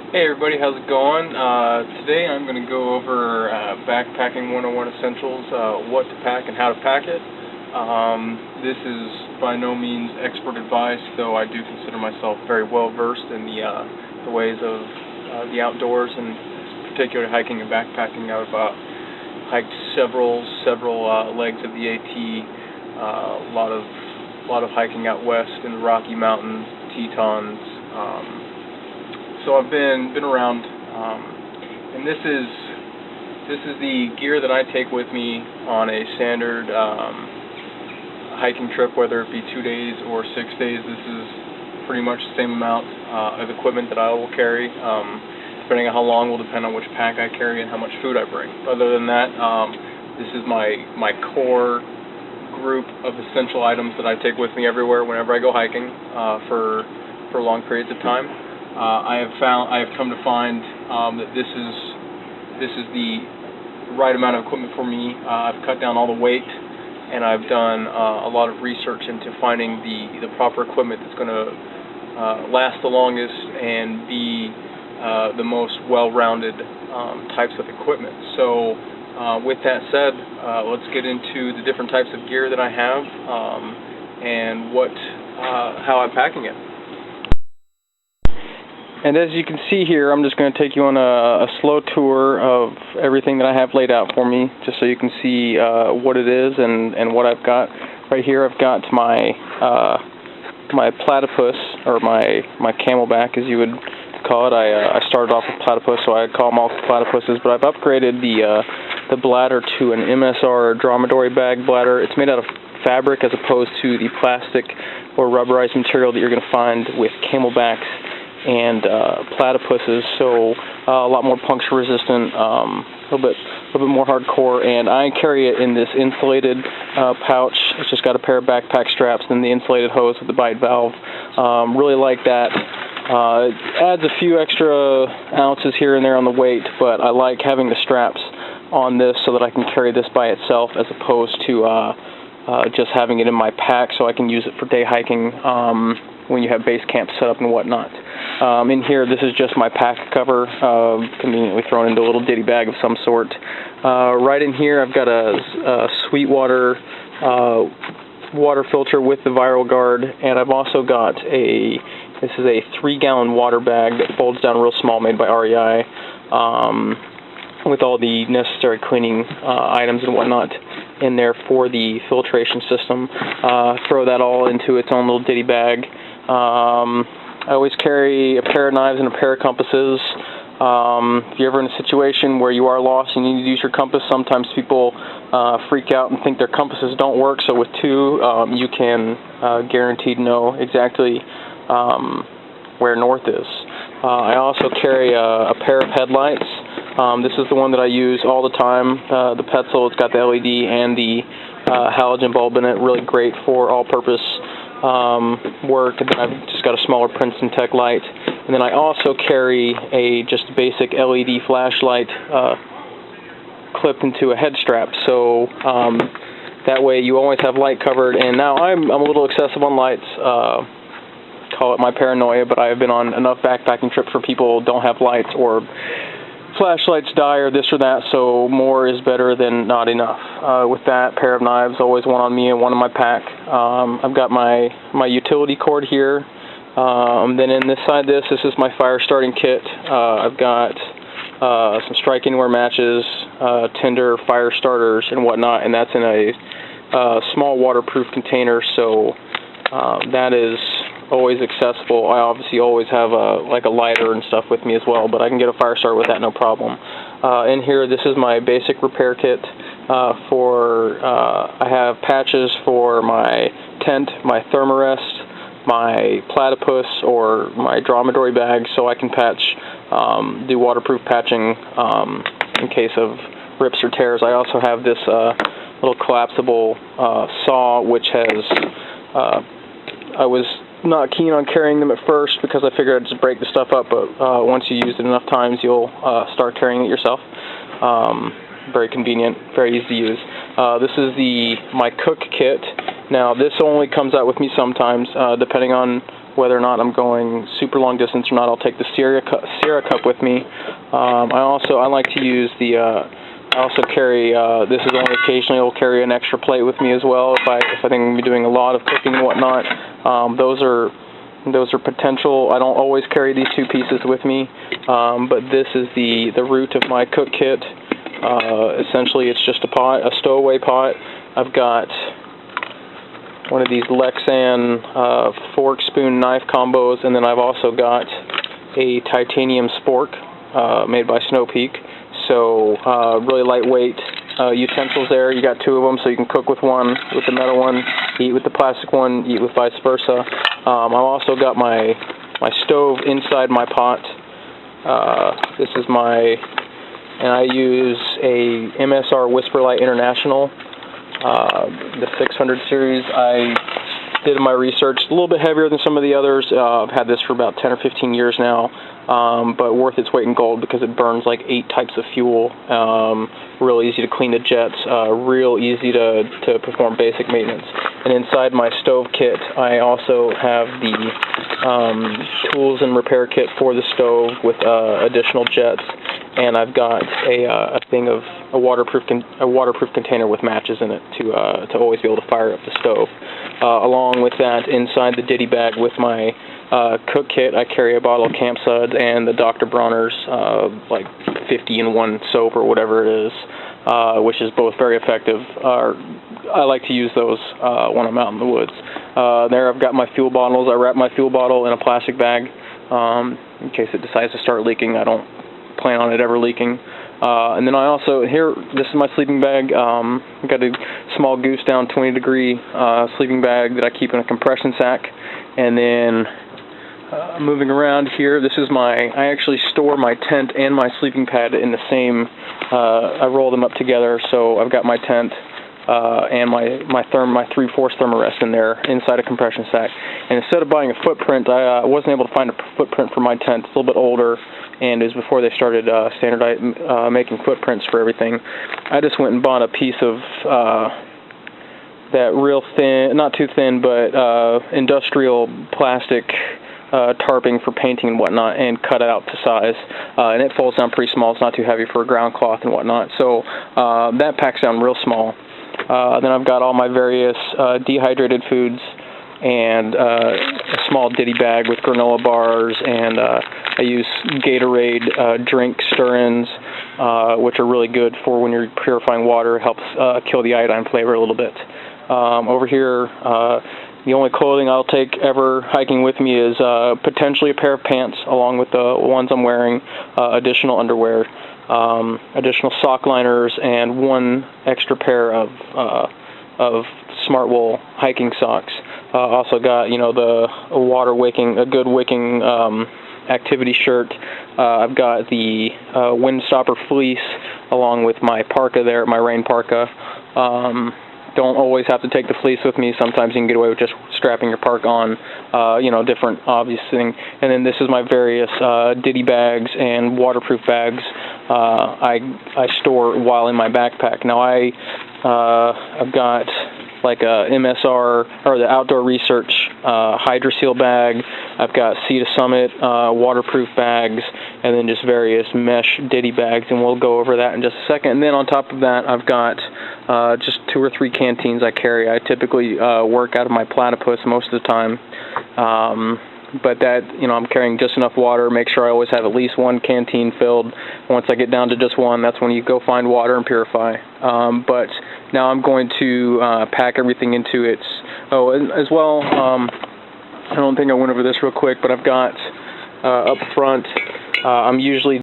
Hey everybody, how's it going? Today I'm going to go over backpacking 101 essentials, what to pack and how to pack it. This is by no means expert advice, though I do consider myself very well versed in the ways of the outdoors, and particularly hiking and backpacking. I've hiked several legs of the AT, a lot of hiking out west in the Rocky Mountains, Tetons. So I've been around, and this is the gear that I take with me on a standard hiking trip, whether it be 2 days or 6 days. This is pretty much the same amount of equipment that I will carry. Depending on how long will depend on which pack I carry and how much food I bring. Other than that, this is my core group of essential items that I take with me everywhere whenever I go hiking for long periods of time. I have come to find that this is the right amount of equipment for me. I've cut down all the weight, and I've done a lot of research into finding the proper equipment that's going to last the longest and be the most well-rounded types of equipment. So with that said, let's get into the different types of gear that I have and how I'm packing it. And as you can see here, I'm just going to take you on a slow tour of everything that I have laid out for me, just so you can see what it is and what I've got. Right here I've got my platypus, or my camelback as you would call it. I started off with platypus, so I call them all platypuses, but I've upgraded the bladder to an MSR dromedary bag bladder. It's made out of fabric as opposed to the plastic or rubberized material that you're going to find with camelbacks and platypuses, so a lot more puncture resistant, a little bit more hardcore. And I carry it in this insulated pouch. It's just got a pair of backpack straps and the insulated hose with the bite valve. Really like that. It adds a few extra ounces here and there on the weight, but I like having the straps on this so that I can carry this by itself as opposed to just having it in my pack, so I can use it for day hiking when you have base camp set up and whatnot. In here, this is just my pack cover, conveniently thrown into a little ditty bag of some sort. Right in here, I've got a Sweetwater water filter with the viral guard, and I've also got this is a 3-gallon water bag that folds down real small, made by REI, with all the necessary cleaning items and whatnot in there for the filtration system. Throw that all into its own little ditty bag. I always carry a pair of knives and a pair of compasses. If you're ever in a situation where you are lost and you need to use your compass, sometimes people freak out and think their compasses don't work, so with two, you can guaranteed know exactly where north is. I also carry a pair of headlights. This is the one that I use all the time, the Petzl. It's got the LED and the halogen bulb in it, really great for all-purpose work. And then I've just got a smaller Princeton Tech light. And then I also carry a just basic LED flashlight clipped into a head strap, so that way you always have light covered. And now I'm a little excessive on lights. Call it my paranoia, but I have been on enough backpacking trips where people don't have lights or flashlights die or this or that, so more is better than not enough. With that, pair of knives, always one on me and one in my pack. I've got my utility cord here. Then in this side, this is my fire starting kit. I've got some strike anywhere matches, tinder, fire starters, and whatnot, and that's in a small waterproof container, so that is always accessible. I obviously always have like a lighter and stuff with me as well, but I can get a fire starter with that, no problem. In here, this is my basic repair kit. I have patches for my tent, my thermarest, my platypus, or my dromedary bag, so I can do waterproof patching in case of rips or tears. I also have this little collapsible saw, which has I was not keen on carrying them at first because I figured I'd just break the stuff up, but once you use it enough times, you'll start carrying it yourself. Very convenient, very easy to use. This is my cook kit. Now, this only comes out with me sometimes, depending on whether or not I'm going super long distance or not, I'll take the Sierra Cup with me. I like to use the. I also carry. This is only occasionally. I'll carry an extra plate with me as well if I think I'm going to be doing a lot of cooking and whatnot. Those are potential. I don't always carry these two pieces with me, but this is the root of my cook kit. Essentially, it's just a stowaway pot. I've got one of these Lexan fork, spoon, knife combos, and then I've also got a titanium spork made by Snow Peak. So really lightweight utensils there. You got two of them, so you can cook with one, with the metal one, eat with the plastic one, eat with vice versa. I've also got my stove inside my pot. This is and I use a MSR Whisperlight International, the 600 series. I did my research, a little bit heavier than some of the others. I've had this for about 10 or 15 years now, but worth its weight in gold because it burns like 8 types of fuel. Real easy to clean the jets, real easy to perform basic maintenance. And inside my stove kit, I also have the tools and repair kit for the stove with additional jets. And I've got a waterproof container with matches in it to always be able to fire up the stove. Along with that, inside the ditty bag with my cook kit, I carry a bottle of Camp Suds and the Dr. Bronner's like 50-in-1 soap or whatever it is, which is both very effective. I like to use those when I'm out in the woods. There I've got my fuel bottles. I wrap my fuel bottle in a plastic bag in case it decides to start leaking. I don't plan on it ever leaking. And then I also, this is my sleeping bag. I've got a small goose down 20-degree sleeping bag that I keep in a compression sack. And then moving around here, I actually store my tent and my sleeping pad in the same, I roll them up together. So I've got my tent and my 3/4 thermarest in there inside a compression sack. And instead of buying a footprint, I wasn't able to find a footprint for my tent. It's a little bit older, and it was before they started making footprints for everything. I just went and bought a piece of that real thin, not too thin, but industrial plastic tarping for painting and whatnot, and cut it out to size. And it folds down pretty small. It's not too heavy for a ground cloth and whatnot. So that packs down real small. Then I've got all my various Dehydrated Foods and a small ditty bag with granola bars, and I use Gatorade drink stir-ins, which are really good for when you're purifying water. It helps kill the iodine flavor a little bit. Over here, the only clothing I'll take ever hiking with me is potentially a pair of pants, along with the ones I'm wearing, additional underwear, additional sock liners, and one extra pair of Smart Wool hiking socks. Also got, a good wicking activity shirt. I've got the Windstopper fleece along with my parka there, my rain parka. Don't always have to take the fleece with me. Sometimes you can get away with just strapping your parka on, different obvious thing. And then this is my various ditty bags and waterproof bags I store while in my backpack. Now I've got like a MSR, or the Outdoor Research HydroSeal bag. I've got Sea to Summit waterproof bags, and then just various mesh ditty bags, and we'll go over that in just a second. And then on top of that, I've got just 2 or 3 canteens I carry. I typically work out of my platypus most of the time. But that, I'm carrying just enough water, make sure I always have at least 1 canteen filled. Once I get down to just 1, that's when you go find water and purify. But now I'm going to pack everything into its, as well, I don't think I went over this real quick, but I've got up front, I'm usually